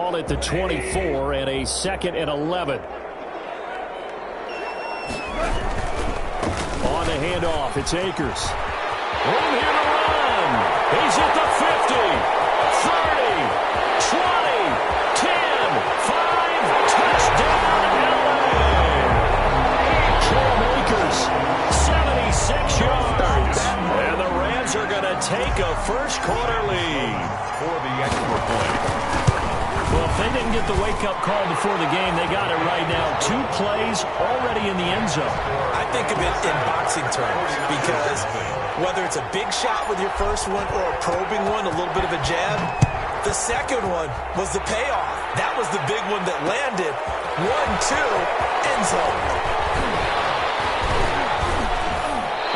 ball at the 24 and a 2nd and 11. On the handoff, it's Akers. Room here to run. He's at the 50, 30, 20, 10, 5, touchdown, LA. Cam Akers, 76 yards. And the Rams are going to take a first-quarter lead. For the extra point. Well, if they didn't get the wake-up call before the game, they got it right now. 2 plays already in the end zone. I think of it in boxing terms because whether it's a big shot with your first one or a probing one, a little bit of a jab, the second one was the payoff. That was the big one that landed. 1-2, end zone.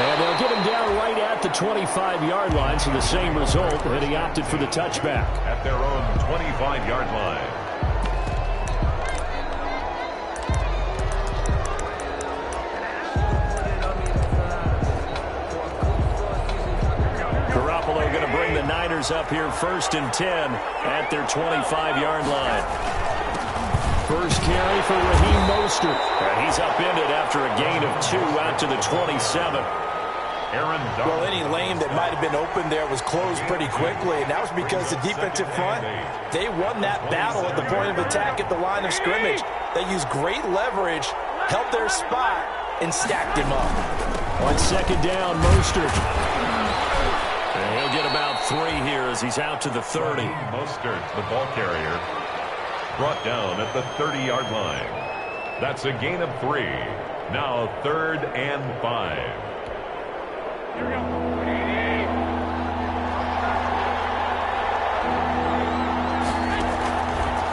And they'll get him down right at the 25-yard line, so the same result, and he opted for the touchback. At their own 25-yard line. Garoppolo going to bring the Niners up here 1st and 10 at their 25-yard line. First carry for Raheem Mostert. And he's upended after a gain of 2 out to the 27. Well, any lane that might have been open there was closed pretty quickly, and that was because the defensive front, they won that battle at the point of attack at the line of scrimmage. They used great leverage, held their spot, and stacked him up. On 2nd down, Mostert. And he'll get about 3 here as he's out to the 30. Mostert, the ball carrier, brought down at the 30-yard line. That's a gain of 3. Now 3rd and 5. Here we go.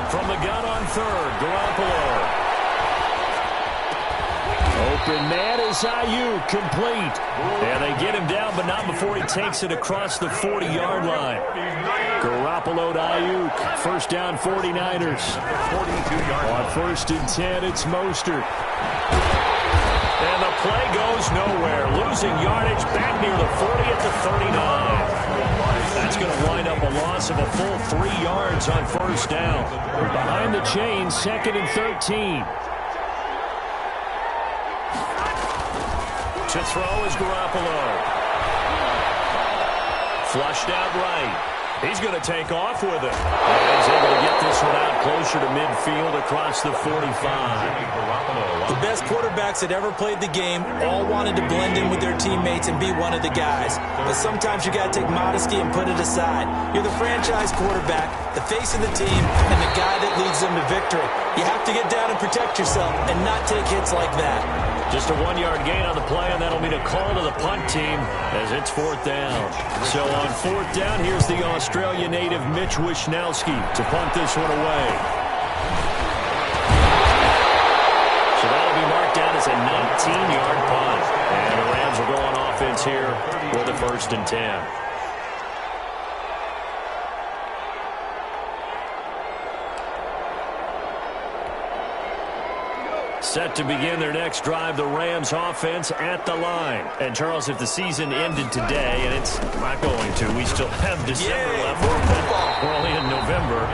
From the gun on 3rd, Garoppolo. Open man is Ayuk, complete. And they get him down, but not before he takes it across the 40-yard line. Garoppolo to Ayuk. First down, 49ers. 42-yard line. On 1st and 10, it's Mostert. And the play goes nowhere. Losing yardage back near the 40 at the 39. That's going to wind up a loss of a full 3 yards on 1st down. Behind the chain, 2nd and 13. To throw is Garoppolo. Flushed out right. He's going to take off with it. And he's able to get this one out closer to midfield across the 45. The best quarterbacks that ever played the game all wanted to blend in with their teammates and be one of the guys. But sometimes you got to take modesty and put it aside. You're the franchise quarterback, the face of the team, and the guy that leads them to victory. You have to get down and protect yourself and not take hits like that. Just a 1-yard gain on the play, and that'll mean a call to the punt team as it's 4th down. So on 4th down, here's the Australia native Mitch Wishnowsky to punt this one away. So that'll be marked down as a 19-yard punt. And the Rams will go on offense here with a 1st and 10. Set to begin their next drive, the Rams offense at the line. And, Charles, if the season ended today, and it's not going to, we still have December left. We're only in November.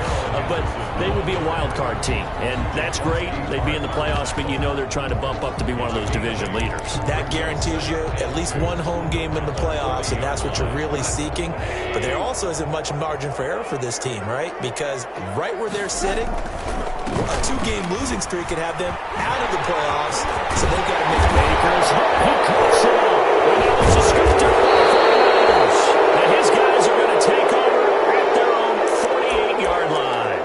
But they would be a wild card team. And that's great. They'd be in the playoffs, but you know they're trying to bump up to be one of those division leaders. That guarantees you at least one home game in the playoffs, and that's what you're really seeking. But there also isn't much margin for error for this team, right? Because right where they're sitting, a 2-game losing streak could have them out of the playoffs, so they've got to make Akers. He cuts it out. And that was a scoop down for and his guys are going to take over at their own 48-yard line.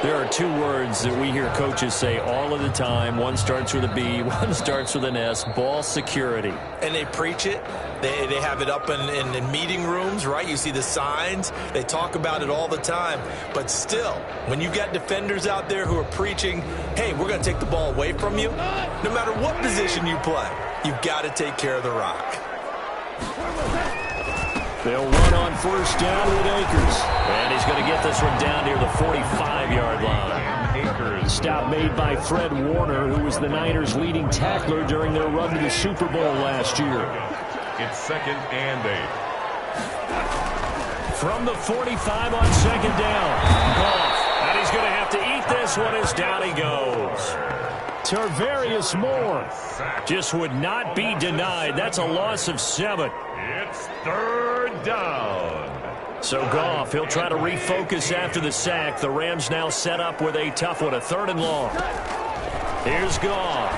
There are 2 words that we hear coaches say all of the time. One starts with a B, one starts with an S, ball security. And they preach it. They have it up in meeting rooms, right? You see the signs. They talk about it all the time. But still, when you got defenders out there who are preaching, hey, we're going to take the ball away from you, no matter what position you play, you've got to take care of the rock. They'll run on 1st down with Akers. And he's going to get this one down near the 45-yard line. Stop made by Fred Warner, who was the Niners' leading tackler during their run to the Super Bowl last year. It's 2nd and 8. From the 45 on 2nd down. Goff. And he's he's going to have to eat this one as down he goes. Tarvarius Moore just would not be denied. That's a loss of 7. It's third down. So Goff, he'll try to refocus after the sack. The Rams now set up with a tough one, a 3rd and long. Here's Goff.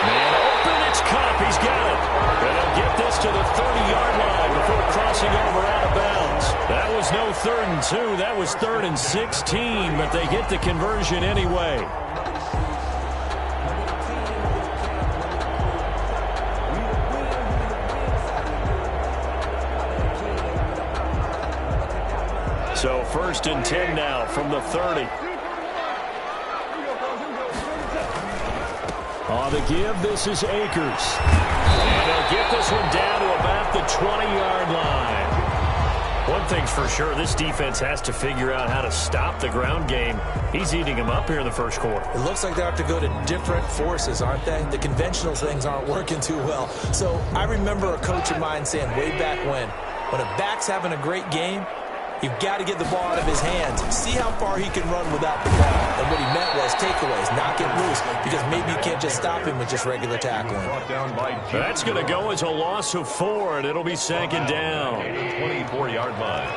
Man open, it's Cup. He's got it. And he'll get this to the 30-yard line before crossing over out of bounds. That was no 3rd and 2. That was 3rd and 16, but they get the conversion anyway. So 1st and 10 now from the 30. On the give, this is Akers. And he'll get this one down to about the 20-yard line. One thing's for sure, this defense has to figure out how to stop the ground game. He's eating them up here in the first quarter. It looks like they have to go to different forces, aren't they? The conventional things aren't working too well. So I remember a coach of mine saying way back when a back's having a great game, you've got to get the ball out of his hands. See how far he can run without the ball. And what he meant was takeaways, not get loose, because maybe you can't just stop him with just regular tackling. That's going to go as a loss of 4, and it'll be 2nd down. 24-yard line.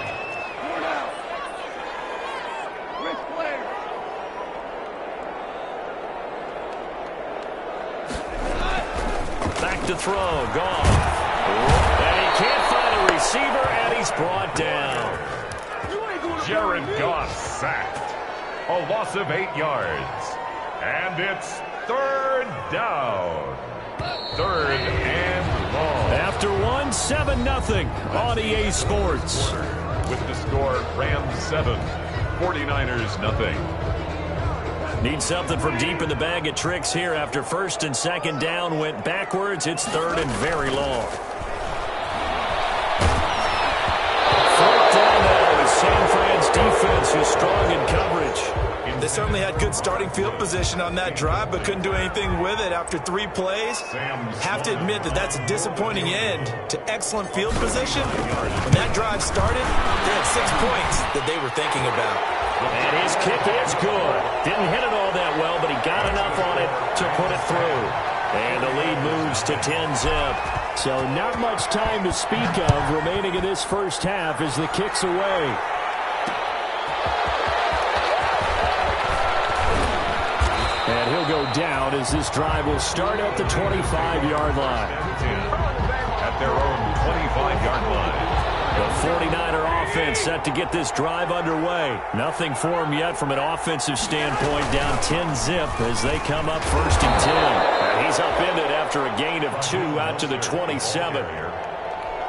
Back to throw, Goff. And he can't find a receiver, and he's brought down. Jared Goff sacked. A loss of 8 yards. And it's 3rd down. 3rd and long. After 1, 7-0 on EA Sports. With the score, Rams 7, 49ers nothing. Need something from deep in the bag of tricks here after 1st and 2nd down went backwards. It's 3rd and very long. 4th down now as San Fran's defense is strong in coverage. They certainly had good starting field position on that drive, but couldn't do anything with it after 3 plays. Have to admit that that's a disappointing end to excellent field position. When that drive started, they had 6 points that they were thinking about. And his kick is good. Didn't hit it all that well, but he got enough on it to put it through. And the lead moves to 10-zip. So not much time to speak of remaining in this first half as the kick's away. And he'll go down as this drive will start at the 25-yard line. At their own 25-yard line. The 49er offense set to get this drive underway. Nothing for him yet from an offensive standpoint, down 10-zip as they come up 1st and 10. And he's upended after a gain of 2 out to the 27.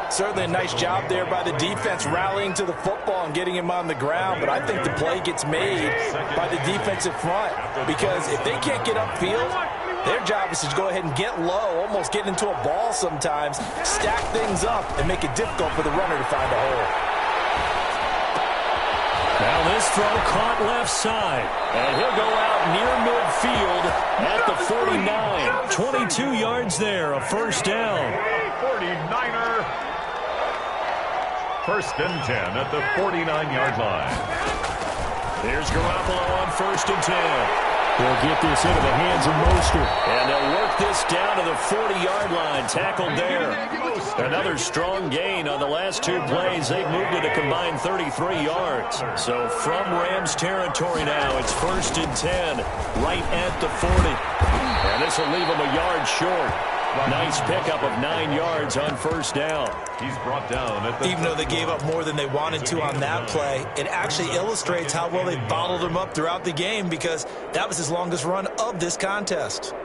Certainly a nice job there by the defense rallying to the football and getting him on the ground, but I think the play gets made by the defensive front because if they can't get upfield, their job is to go ahead and get low, almost get into a ball sometimes, stack things up, and make it difficult for the runner to find a hole. Now this throw caught left side, and he'll go out near midfield at the 49. 22 yards there, a 1st down. 49er. 1st and 10 at the 49-yard line. There's Garoppolo on 1st and 10. They'll get this into the hands of Mostert. And they'll work this down to the 40-yard line. Tackled there. Another strong gain on the last 2 plays. They've moved it a combined 33 yards. So from Rams territory now, it's 1st and 10, right at the 40. And this will leave them a yard short. Nice pickup of 9 yards on 1st down. He's brought down at the Even though they gave up more than they wanted to on that play, it actually illustrates how well they bottled him up throughout the game because that was his longest run of this contest.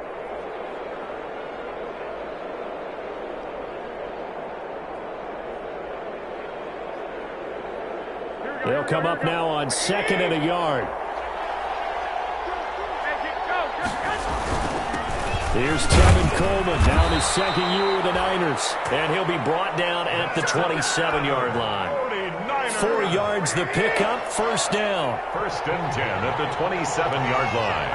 They'll come up now on 2nd and a yard. Here's Tevin Coleman, down his 2nd year with the Niners. And he'll be brought down at the 27-yard line. 4 yards the pickup, 1st down. 1st and 10 at the 27-yard line.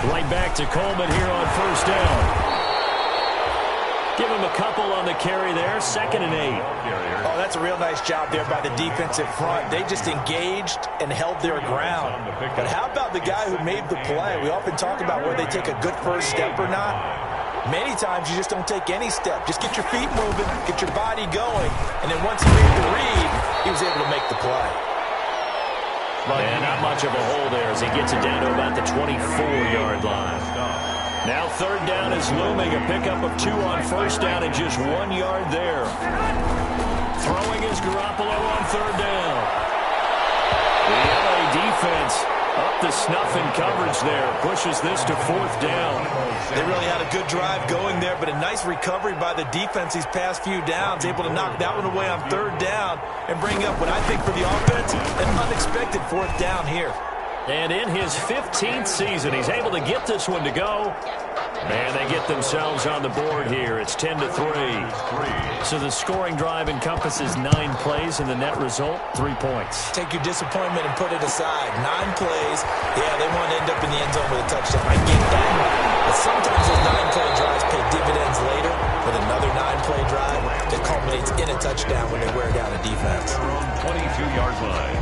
Right back to Coleman here on 1st down. Give him a couple on the carry there, 2nd and 8. Oh, that's a real nice job there by the defensive front. They just engaged and held their ground. But how about the guy who made the play? We often talk about whether they take a good first step or not. Many times you just don't take any step. Just get your feet moving, get your body going, and then once he made the read, he was able to make the play. And not much of a hole there as he gets it down to about the 24-yard line. Now 3rd down is looming. A pickup of 2 on 1st down and just 1 yard there. Throwing is Garoppolo on 3rd down. The LA defense up the snuff in coverage there. Pushes this to 4th down. They really had a good drive going there, but a nice recovery by the defense these past few downs. Able to knock that one away on 3rd down and bring up what I think for the offense, an unexpected 4th down here. And in his 15th season, he's able to get this one to go. And they get themselves on the board here. It's 10-3. So the scoring drive encompasses 9 plays, and the net result, 3 points. Take your disappointment and put it aside. 9 plays. Yeah, they want to end up in the end zone with a touchdown. I get that. But sometimes those 9-play drives pay dividends later with another 9-play drive that culminates in a touchdown when they wear down a defense. 22-yard line.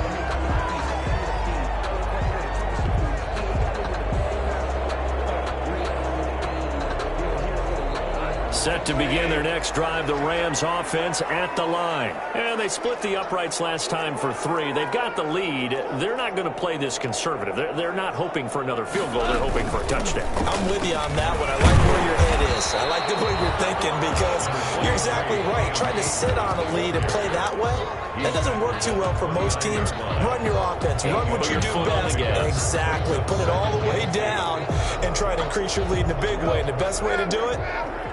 Set to begin their next drive, the Rams offense at the line. And they split the uprights last time for 3. They've got the lead. They're not going to play this conservative. They're not hoping for another field goal. They're hoping for a touchdown. I'm with you on that one. I like where your head is. I like the way you're thinking because you're exactly right. Trying to sit on a lead and play that way, that doesn't work too well for most teams. Run your offense. Run what you do best. Exactly. Put it all the way down and try to increase your lead in a big way. And the best way to do it,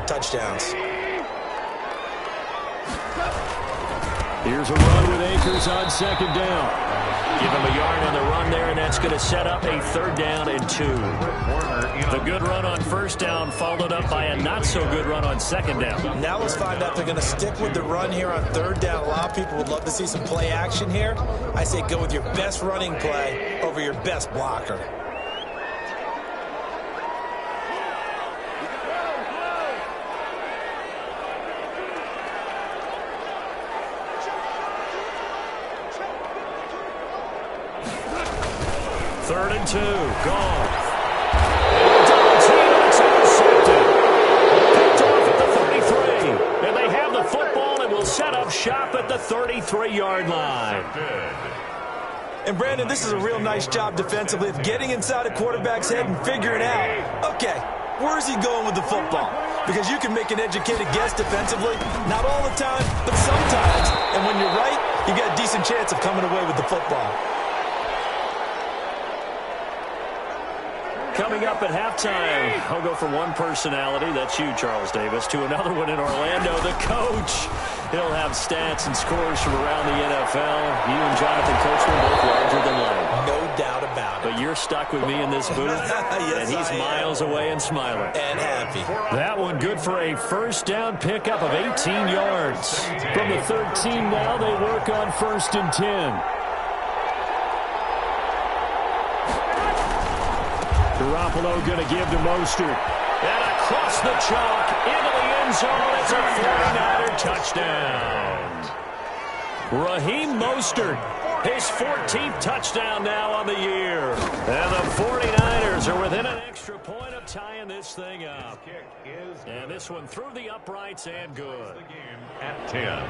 touchdowns. Here's a run with Akers on 2nd down. Give him a yard on the run there, and that's going to set up a 3rd down and 2. The good run on 1st down followed up by a not-so-good run on 2nd down. Now let's find out if they're going to stick with the run here on 3rd down. A lot of people would love to see some play action here. I say go with your best running play over your best blocker. Third and 2, gone. It's intercepted. Picked off at the 33. And they have the football and will set up shop at the 33-yard line. And, Brandon, this is a real nice job defensively of getting inside a quarterback's head and figuring out, okay, where is he going with the football? Because you can make an educated guess defensively. Not all the time, but sometimes. And when you're right, you got a decent chance of coming away with the football. Coming up at halftime, I'll go from one personality, that's you, Charles Davis, to another one in Orlando, the coach. He'll have stats and scores from around the NFL. You and Jonathan Coachman both larger than life. No doubt about it. But you're stuck with me in this booth, yes, and he's miles away and smiling. And happy. That one good for a 1st down pickup of 18 yards. From the 13 now, they work on 1st and 10. Garoppolo going to give to Mostert. And across the chalk, into the end zone. It's a 49er touchdown. Raheem Mostert, his 14th touchdown now on the year. And the 49ers are within an extra point of tying this thing up. And this one through the uprights and good. At 10.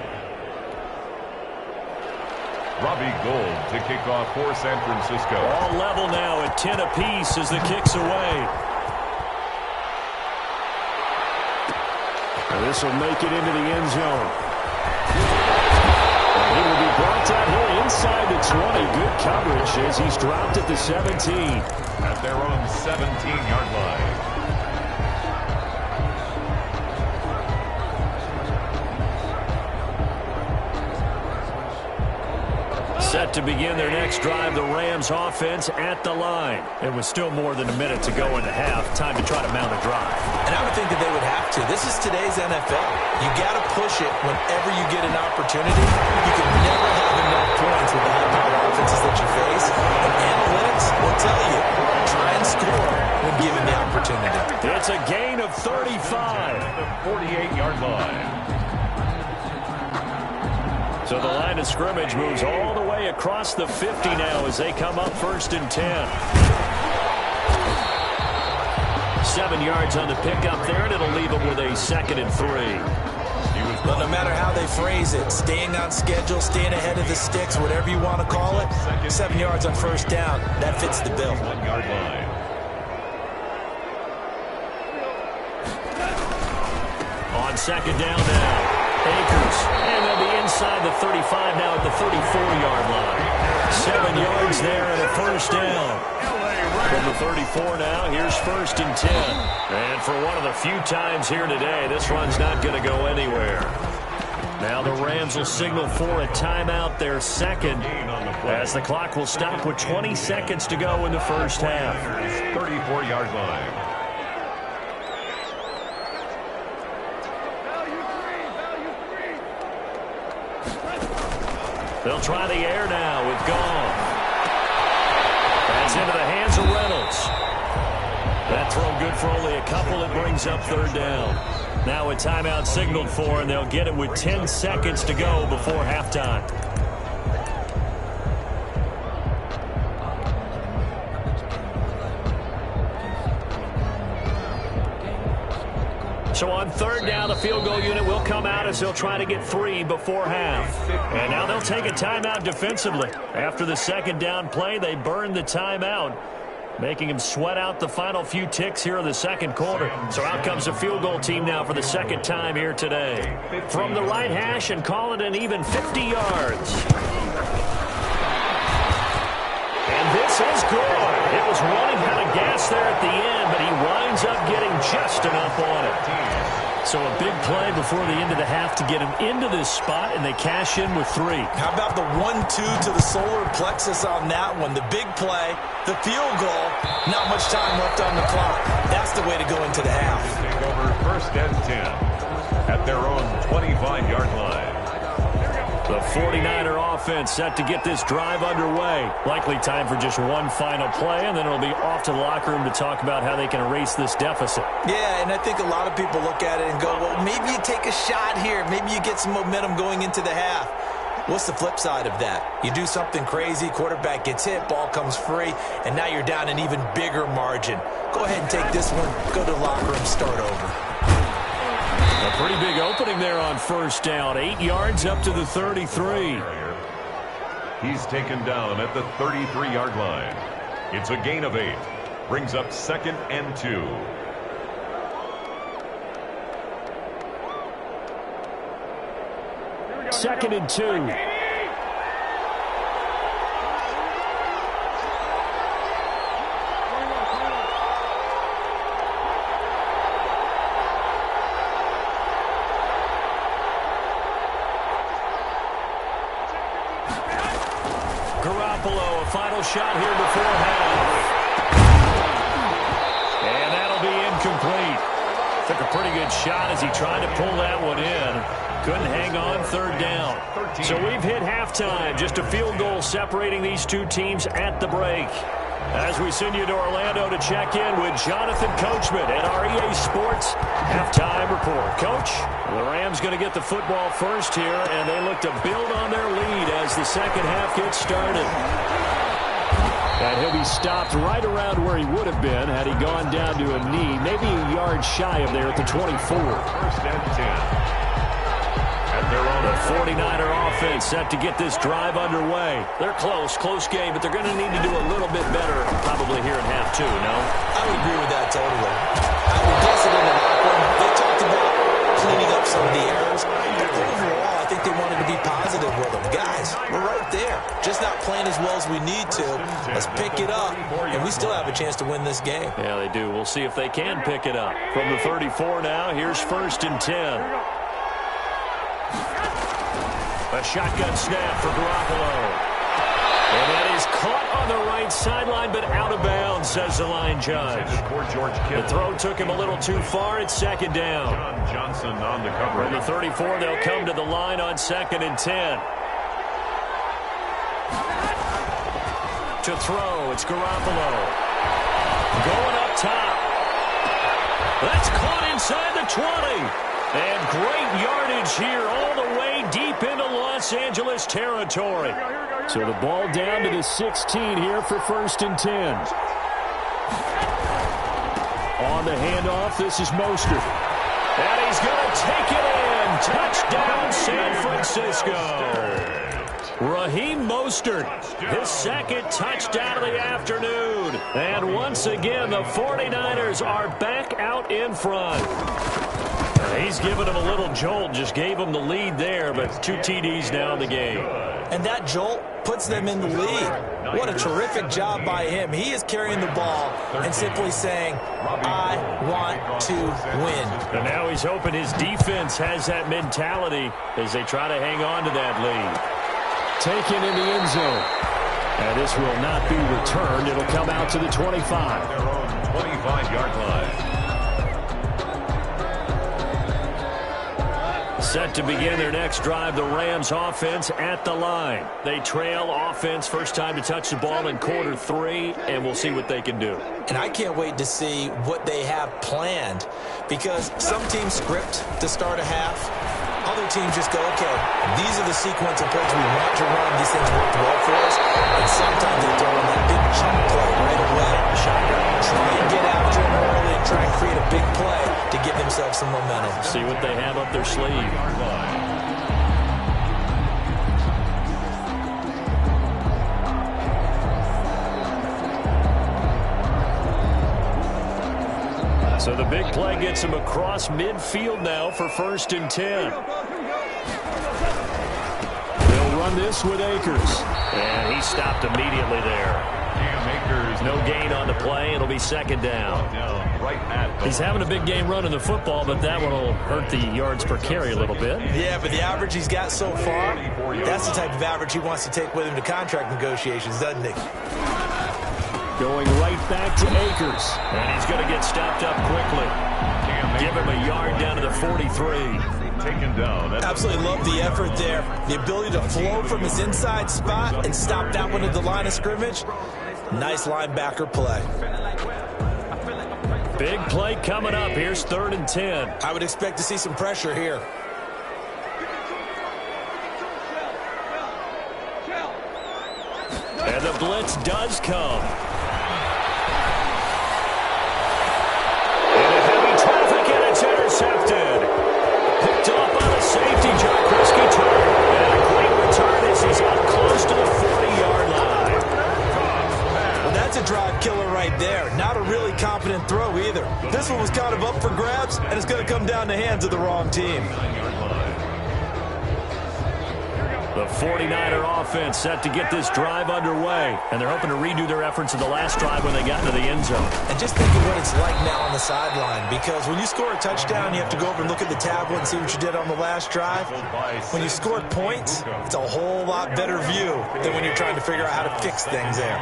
Robbie Gould to kick off for San Francisco. All level now at 10 apiece as the kick's away. And this will make it into the end zone. And he will be brought down here inside the 20. Good coverage as he's dropped at the 17. At their own 17-yard line. Set to begin their next drive, the Rams offense at the line. And with still more than a minute to go in the half, time to try to mount a drive. And I would think that they would have to. This is today's NFL. You got to push it whenever you get an opportunity. You can never have enough points with the high-powered offenses that you face. And analytics will tell you, try and score when given the opportunity. It's a gain of 35. The 48-yard line. So the line of scrimmage moves all the way across the 50 now as they come up 1st and 10. 7 yards on the pickup there, and it'll leave them with a 2nd and 3. But no matter how they phrase it, staying on schedule, staying ahead of the sticks, whatever you want to call it, 7 yards on 1st down, that fits the bill. 1-yard line. On 2nd down now, Akers, and they'll be inside the 35 now at the 34-yard line. 7 yards there and a 1st down. From the 34 now, here's 1st and 10. And for one of the few times here today, this run's not going to go anywhere. Now the Rams will signal for a timeout, their 2nd, as the clock will stop with 20 seconds to go in the 1st half. 34-yard line. They'll try the air now with Goff. That's into the hands of Reynolds. That throw good for only a couple. It brings up 3rd down. Now a timeout signaled for, and they'll get it with 10 seconds to go before halftime. So on 3rd down, the field goal unit will come out as they'll try to get 3 before half. And now they'll take a timeout defensively. After the 2nd down play, they burn the timeout, making them sweat out the final few ticks here in the 2nd quarter. So out comes the field goal team now for the 2nd time here today. From the right hash and call it an even 50 yards. And this is good. It was running out of gas there at the end, but he winds up getting just enough on it. So a big play before the end of the half to get him into this spot, and they cash in with 3. How about the 1-2 to the solar plexus on that one? The big play, the field goal, not much time left on the clock. That's the way to go into the half. Take over 1st and 10 at their own 25-yard line. The 49er offense set to get this drive underway. Likely time for just one final play, and then it'll be off to the locker room to talk about how they can erase this deficit. Yeah, and I think a lot of people look at it and go, well, maybe you take a shot here. Maybe you get some momentum going into the half. What's the flip side of that? You do something crazy, quarterback gets hit, ball comes free, and now you're down an even bigger margin. Go ahead and take this one, go to the locker room, start over. A pretty big opening there on 1st down. 8 yards up to the 33. He's taken down at the 33-yard line. It's a gain of 8. Brings up 2nd and 2. Second and 2. Garoppolo, a final shot here before half. And that'll be incomplete. Took a pretty good shot as he tried to pull that one in. Couldn't hang on 3rd down. So we've hit halftime. Just a field goal separating these two teams at the break. As we send you to Orlando to check in with Jonathan Coachman at our EA Sports Halftime Report. Coach, the Rams going to get the football first here, and they look to build on their lead as the 2nd half gets started. And he'll be stopped right around where he would have been had he gone down to a knee, maybe a yard shy of there at the 24. 1st and 10. The 49er offense set to get this drive underway. They're close game, but they're going to need to do a little bit better probably here in half 2, no? I would agree with that totally. I would guess it in the locker room. They talked about cleaning up some of the errors. But overall, I think they wanted to be positive with them. Guys, we're right there. Just not playing as well as we need to. Let's pick it up, and we still have a chance to win this game. Yeah, they do. We'll see if they can pick it up. From the 34 now, here's 1st and 10. A shotgun snap for Garoppolo. And that is caught on the right sideline, but out of bounds, says the line judge. The throw took him a little too far. It's second down. John Johnson on the cover. From the 34, they'll come to the line on 2nd and 10. To throw, it's Garoppolo. Going up top. That's caught inside the 20. And great yardage here all the way deep into Los Angeles territory. So the ball down to the 16 here for 1st and 10. On the handoff, this is Mostert. And he's going to take it in. Touchdown, San Francisco. Raheem Mostert, his 2nd touchdown of the afternoon. And once again, the 49ers are back out in front. He's given him a little jolt, just gave him the lead there, but 2 TDs now in the game. And that jolt puts them in the lead. What a terrific job by him. He is carrying the ball and simply saying, I want to win. And now he's hoping his defense has that mentality as they try to hang on to that lead. Taken in the end zone. And this will not be returned. It'll come out to the 25. Their own 25-yard line. Set to begin their next drive, the Rams offense at the line. They trail offense, first time to touch the ball in quarter 3, and we'll see what they can do. And I can't wait to see what they have planned, because some teams script to start a half. Other teams just go, okay, these are the sequence of plays we want to run. These things work well for us. And sometimes they throw in that big chunk play right away. Try and get after him early and try and create a big play to give themselves some momentum. See what they have up their sleeve. So the big play gets him across midfield now for 1st and 10. They'll run this with Akers. And he stopped immediately there. No gain on the play. It'll be 2nd down. He's having a big game running the football, but that one will hurt the yards per carry a little bit. Yeah, but the average he's got so far, that's the type of average he wants to take with him to contract negotiations, doesn't he? Going right back to Akers. And he's going to get stopped up quickly. Give him a yard down to the 43. Taken down. Absolutely love the effort there. The ability to flow from his inside spot and stop that one at the line of scrimmage. Nice linebacker play. Big play coming up. Here's 3rd and 10. I would expect to see some pressure here. And the blitz does come. Into heavy traffic, and it's intercepted. Picked up on a safety, Jaquiski turn. And a great return as he's up close to the 40-yard line. Well, that's a drive killer right there. Not a really confident throw either. This one was kind of up for grabs, and it's going to come down the hands of the wrong team. The 49er offense set to get this drive underway, and they're hoping to redo their efforts in the last drive when they got into the end zone. And just think of what it's like now on the sideline, because when you score a touchdown, you have to go over and look at the tablet and see what you did on the last drive. When you scored points, it's a whole lot better view than when you're trying to figure out how to fix things there.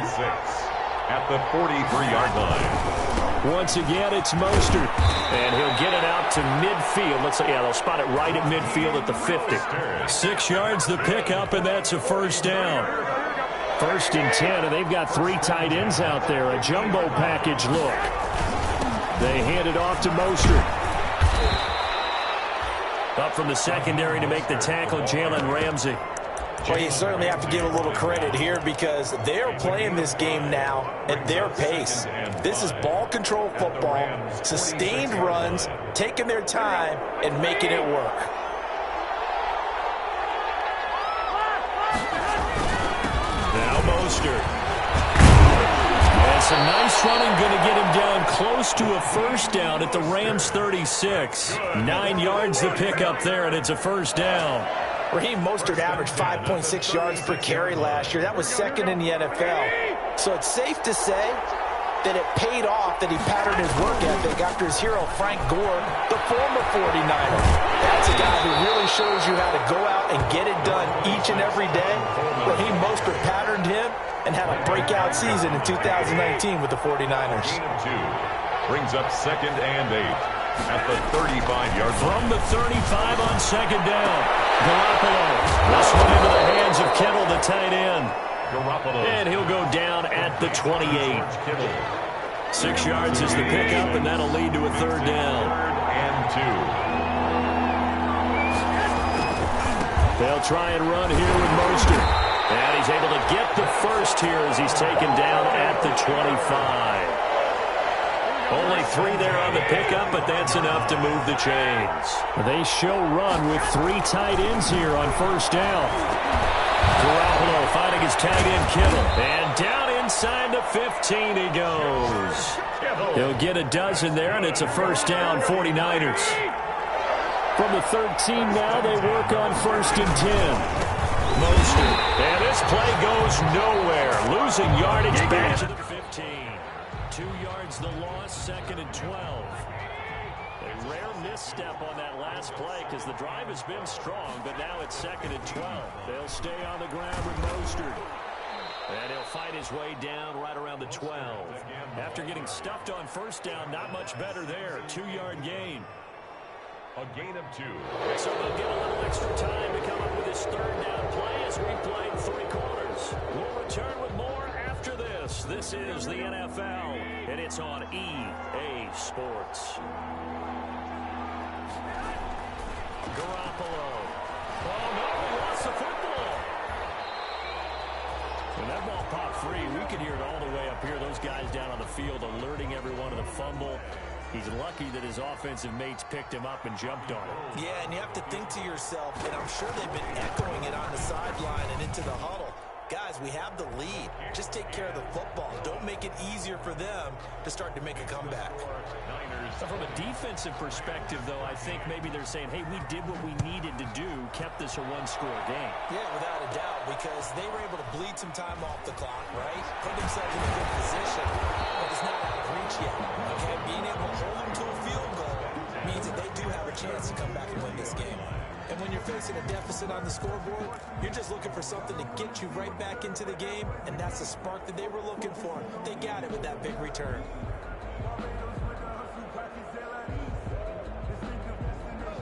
At the 43-yard line. Once again, it's Mostert, and he'll get it out to midfield. Let's say, yeah, they'll spot it right at midfield at the 50. 6 yards the pickup, and that's a 1st down. 1st and 10, and they've got 3 tight ends out there. A jumbo package look. They hand it off to Mostert. Up from the secondary to make the tackle, Jalen Ramsey. Well, you certainly have to give a little credit here because they're playing this game now at their pace. This is ball control football, sustained runs, taking their time, and making it work. Now Mostert. And some nice running going to get him down close to a 1st down at the Rams 36. 9 yards the pickup there, and it's a 1st down. Raheem Mostert averaged 5.6 yards per carry last year. That was 2nd in the NFL. So it's safe to say that it paid off that he patterned his work ethic after his hero, Frank Gore, the former 49er. That's a guy who really shows you how to go out and get it done each and every day. Raheem Mostert patterned him and had a breakout season in 2019 with the 49ers. Gain of 2. Brings up 2nd and 8 at the 35-yard line. From the 35 on 2nd down. Garoppolo. This one into the hands of Kittle, the tight end. Garoppolo. And he'll go down at the 28. 6 yards is the pickup, and that'll lead to a 3rd down. 3rd and 2. They'll try and run here with Mostert. And he's able to get the first here as he's taken down at the 25. Only 3 there on the pickup, but that's enough to move the chains. They show run with 3 tight ends here on 1st down. Garoppolo finding his tight end Kittle. And down inside the 15 he goes. He'll get a dozen there, and it's a 1st down, 49ers. From the 13 now, they work on 1st and 10. Mostert. And this play goes nowhere. Losing yardage back to the 15. 2 yards the loss, 2nd and 12. A rare misstep on that last play because the drive has been strong, but now it's 2nd and 12. They'll stay on the ground with Mostert. And he'll fight his way down right around the 12. After getting stuffed on 1st down, not much better there. 2-yard gain. A gain of 2. So they'll get a little extra time to come up with this 3rd down play as we played 3 quarters. We'll return with more after this. This is the NFL, and it's on EA Sports. Garoppolo. Oh, no, he lost the football. When that ball popped free, we could hear it all the way up here. Those guys down on the field alerting everyone of the fumble. He's lucky that his offensive mates picked him up and jumped on it. Yeah, and you have to think to yourself, and I'm sure they've been echoing it on the sideline and into the huddle. Guys, we have the lead. Just take care of the football. Don't make it easier for them to start to make a comeback. From a defensive perspective, though, I think maybe they're saying, hey, we did what we needed to do, kept this a 1-score game. Yeah, without a doubt, because they were able to bleed some time off the clock, right? Put themselves in a good position, but it's not out of reach yet. Okay, being able to hold them to a field goal means that they do have a chance to come back and win this game. And when you're facing a deficit on the scoreboard, you're just looking for something to get you right back into the game, and that's the spark that they were looking for. They got it with that big return.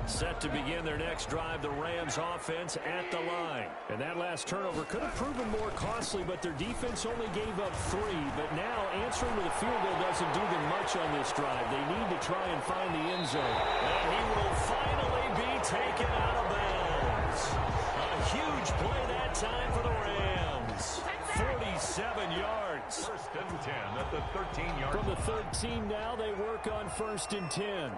Set to begin their next drive, the Rams offense at the line. And that last turnover could have proven more costly, but their defense only gave up 3. But now answering with a field goal doesn't do them much on this drive. They need to try and find the end zone. And he will finally be taken out of bounds. A huge play that time for the Rams. 47 yards. 1st and 10 at the 13-yard line. From the 13 now, they work on 1st and 10.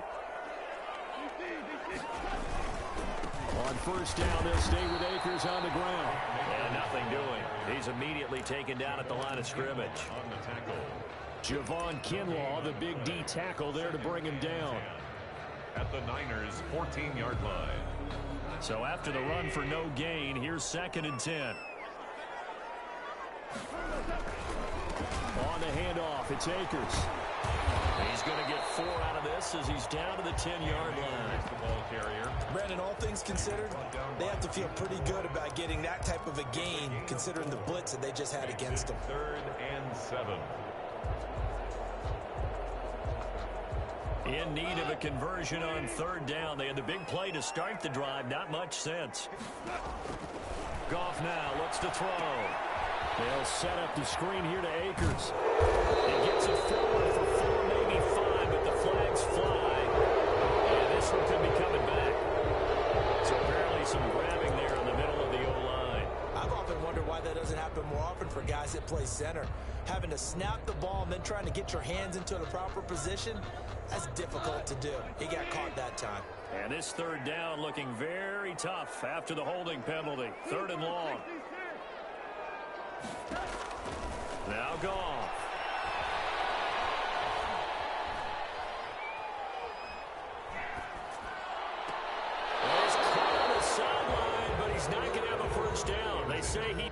On 1st down, they'll stay with Akers on the ground. And nothing doing. He's immediately taken down at the line of scrimmage. On the tackle. Javon Kinlaw, the big D tackle there to bring him down. At the Niners' 14-yard line. So after the run for no gain, here's 2nd and 10. On the handoff, it's Akers. He's going to get 4 out of this as he's down to the 10-yard line. The ball carrier. Brandon, all things considered, they have to feel pretty good about getting that type of a gain, considering the blitz that they just had against them. 3rd and 7. In need of a conversion on 3rd down. They had the big play to start the drive. Not much sense. Goff now looks to throw. They'll set up the screen here to Akers. He gets it forward for 4, maybe 5, but the flags fly. And this one could be coming back. So apparently some grabbing there in the middle of the O-line. I've often wondered why that doesn't happen more often for guys that play center. Having to snap the ball and then trying to get your hands into the proper position, that's difficult to do. He got caught that time. And this 3rd down looking very tough after the holding penalty. 3rd and long. Now Goff. Well, he's caught on the sideline, but he's not going to have a 1st down. They say he...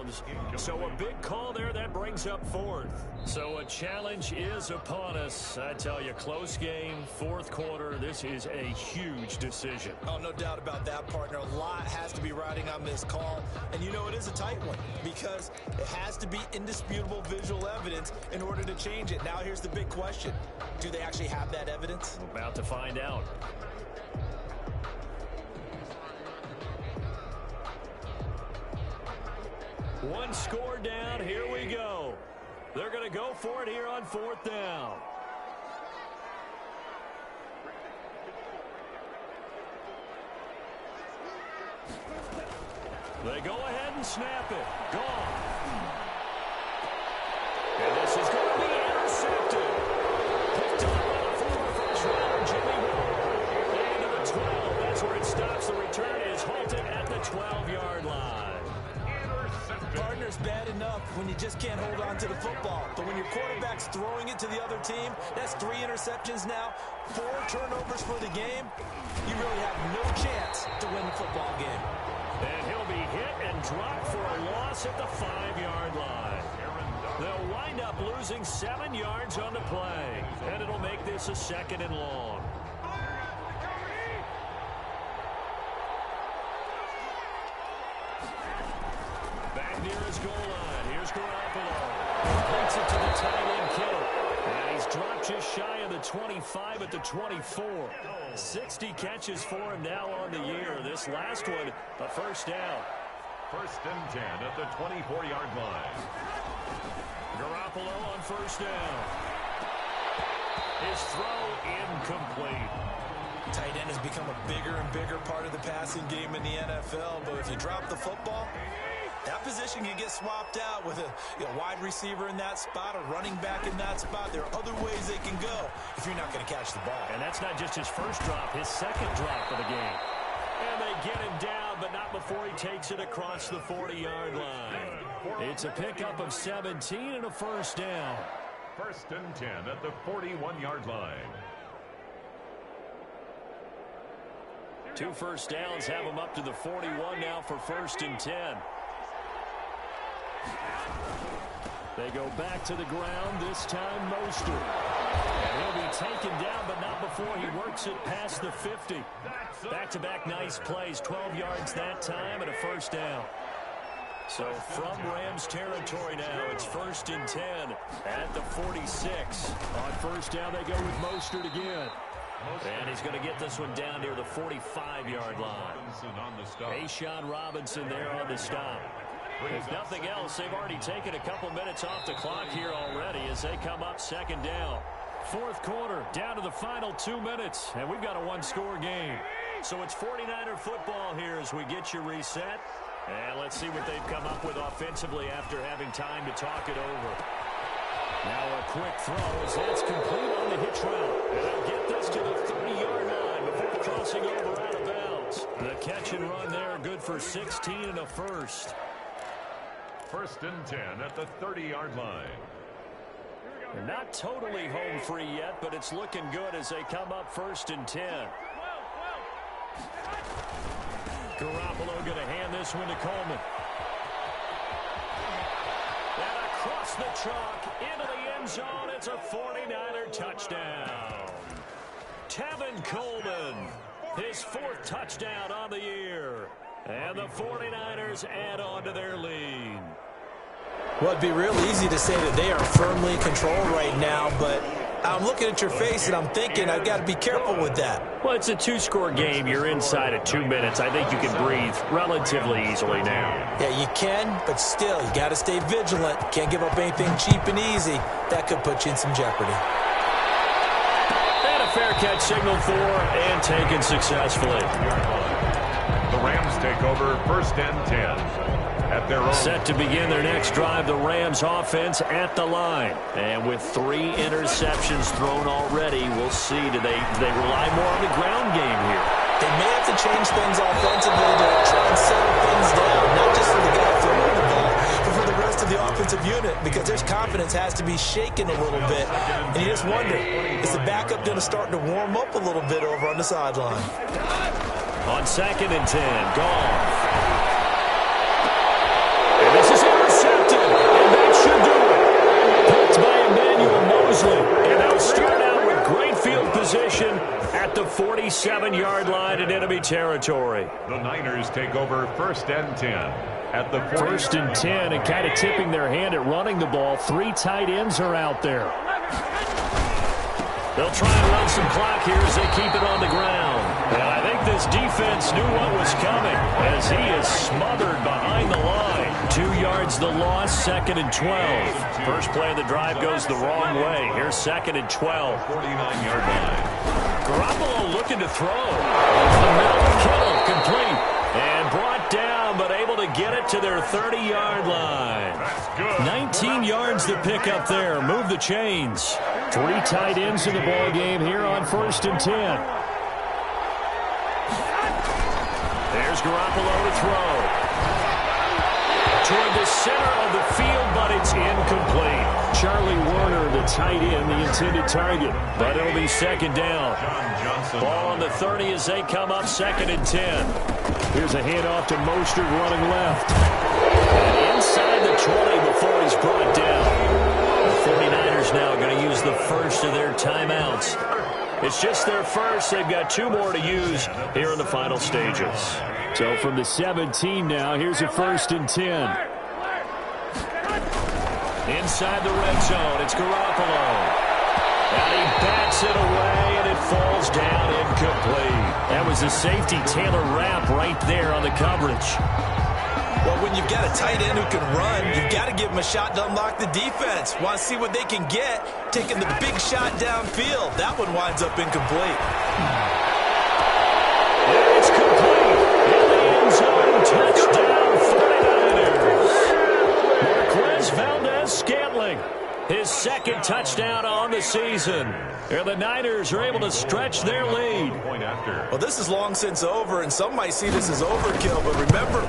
bounds. So a big call there that brings up fourth. So a challenge is upon us. I tell you, close game, fourth quarter. This is a huge decision. Oh, no doubt about that, partner. A lot has to be riding on this call. And you know it is a tight one because it has to be indisputable visual evidence in order to change it. Now here's the big question. Do they actually have that evidence? We're about to find out. One score down. Here we go. They're going to go for it here on fourth down. They go ahead and snap it. Gone. And this is going to be intercepted. Picked up by the former first rounder, Jimmy Ward. And to the 12. That's where it stops. The return is halted at the 12-yard line. Partner's bad enough when you just can't hold on to the football. But when your quarterback's throwing it to the other team, that's 3 interceptions now, 4 turnovers for the game. You really have no chance to win the football game. And he'll be hit and dropped for a loss at the 5-yard line. They'll wind up losing 7 yards on the play. And it'll make this a 2nd and long. Near his goal line. Here's Garoppolo. Completes it to the tight end, Kittle. And he's dropped just shy of the 25 at the 24. 60 catches for him now on the year. This last one, a first down. 1st and 10 at the 24-yard line. Garoppolo on first down. His throw incomplete. Tight end has become a bigger and bigger part of the passing game in the NFL. But if you drop the football, that position can get swapped out with a wide receiver in that spot, a running back in that spot. There are other ways they can go if you're not going to catch the ball. And that's not just his first drop, his second drop of the game. And they get him down, but not before he takes it across the 40-yard line. It's a pickup of 17 and a first down. 1st and 10 at the 41-yard line. 2 first downs have him up to the 41 now for 1st and 10. They go back to the ground, this time Mostert. And he'll be taken down, but not before he works it past the 50. Back-to-back nice plays, 12 yards that time and a first down. So from Rams territory now, it's 1st and 10 at the 46. On first down, they go with Mostert again. And he's going to get this one down near the 45-yard line. A'Shawn Robinson there on the stop. If nothing else, they've already taken a couple minutes off the clock here already as they come up 2nd down. 4th quarter, down to the final 2 minutes, and we've got a 1-score game. So it's 49er football here as we get you reset. And let's see what they've come up with offensively after having time to talk it over. Now a quick throw as that's complete on the hitch route. And they'll get this to the 30-yard line before crossing over out of bounds. The catch and run there, good for 16 and a first. 1st and 10 at the 30-yard line. Not totally home free yet, but it's looking good as they come up 1st and 10. Garoppolo going to hand this one to Coleman. And across the chalk into the end zone. It's a 49er touchdown. Tevin Coleman, his 4th touchdown on the year. And the 49ers add on to their lead. Well, it'd be real easy to say that they are firmly in control right now, but I'm looking at your face and I'm thinking I've got to be careful with that. Well, it's a 2-score game. You're inside of 2 minutes. I think you can breathe relatively easily now. Yeah, you can, but still, you got to stay vigilant. Can't give up anything cheap and easy. That could put you in some jeopardy. And a fair catch signaled for and taken successfully. The Rams take over 1st and 10. At their own. Set to begin their next drive, the Rams offense at the line. And with 3 interceptions thrown already, we'll see. Do they rely more on the ground game here? They may have to change things offensively to try and settle things down, not just for the guy throwing the ball, but for the rest of the offensive unit, because their confidence has to be shaken a little bit. And you just wonder, is the backup going to start to warm up a little bit over on the sideline? On 2nd and 10, Goff. And this is it. 7-yard line in enemy territory. The Niners take over 1st and 10 at the 1st and 10, and kind of tipping their hand at running the ball. 3 tight ends are out there. They'll try and run some clock here as they keep it on the ground. And I think this defense knew what was coming as he is smothered behind the line. 2 yards the loss, 2nd and 12. First play of the drive goes the wrong way. Here's 2nd and 12. 49-yard line. Garoppolo looking to throw. Over the middle, Kittle complete. And brought down, but able to get it to their 30-yard line. 19 yards to pick up there. Move the chains. 3 tight ends in the ball game here on 1st and 10. There's Garoppolo to throw. Toward the center of the field, but it's incomplete. Charlie Warner, the tight end, the intended target. But it'll be 2nd down. Ball on the 30 as they come up 2nd and 10. Here's a handoff to Mostert running left. And inside the 20 before he's brought down. The 49ers now going to use the first of their timeouts. It's just their first. They've got 2 more to use here in the final stages. So from the 17 now, here's a 1st and 10. Inside the red zone, it's Garoppolo. And he bats it away, and it falls down incomplete. That was a safety Taylor Rapp right there on the coverage. Well, when you've got a tight end who can run, you've got to give him a shot to unlock the defense. Want to see what they can get, taking the big shot downfield. That one winds up incomplete. It's complete. In the end zone, touchdown 49ers. Marquez Valdez-Scantling, his 2nd touchdown on the season. And the Niners are able to stretch their lead. Well, this is long since over, and some might see this as overkill. But remember,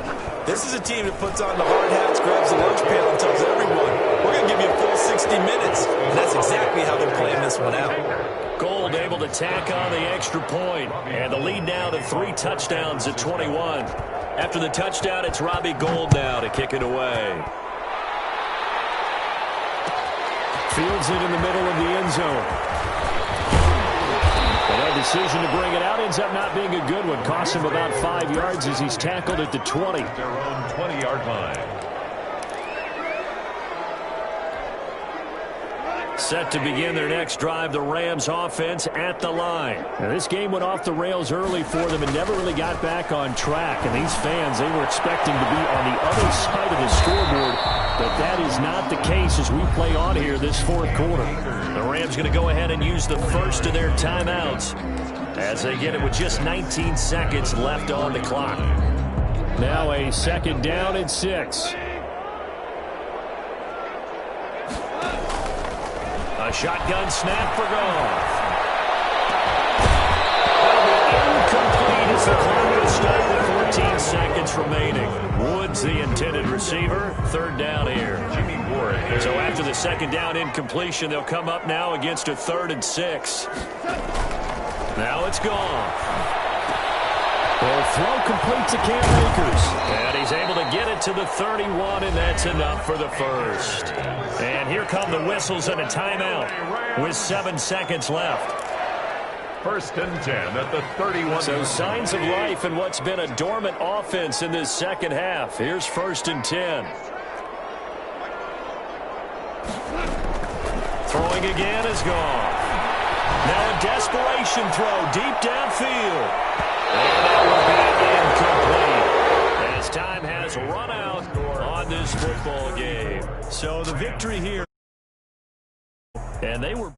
this is a team that puts on the hard hats, grabs the lunch pail, and tells everyone, we're going to give you a full 60 minutes. And that's exactly how they're playing this one out. Gold able to tack on the extra point. And the lead now to 3 touchdowns at 21. After the touchdown, it's Robbie Gould now to kick it away. Fields it in the middle of the end zone. And that decision to bring it out ends up not being a good one. Costs him about 5 yards as he's tackled at the 20. Their own 20-yard line. Set to begin their next drive, the Rams offense at the line. Now, this game went off the rails early for them and never really got back on track. And these fans, they were expecting to be on the other side of the scoreboard. But that is not the case as we play on here this 4th quarter. The Rams going to go ahead and use the first of their timeouts as they get it with just 19 seconds left on the clock. Now a 2nd down and 6. A shotgun snap for Goff. That'll be incomplete as the clock will stop with 14 seconds remaining. Woods, the intended receiver. 3rd down here. So after the 2nd down incompletion, they'll come up now against a 3rd and 6. Now it's Goff. They'll throw complete to Cam Akers. And he's able to get it to the 31, and that's enough for the first. And here come the whistles and a timeout with 7 seconds left. 1st and 10 at the 31. So signs of life in what's been a dormant offense in this 2nd half. Here's 1st and 10. Throwing again is Goff. Now a desperation throw deep downfield. And that will be incomplete as time has run out on this football game. So the victory here. And they were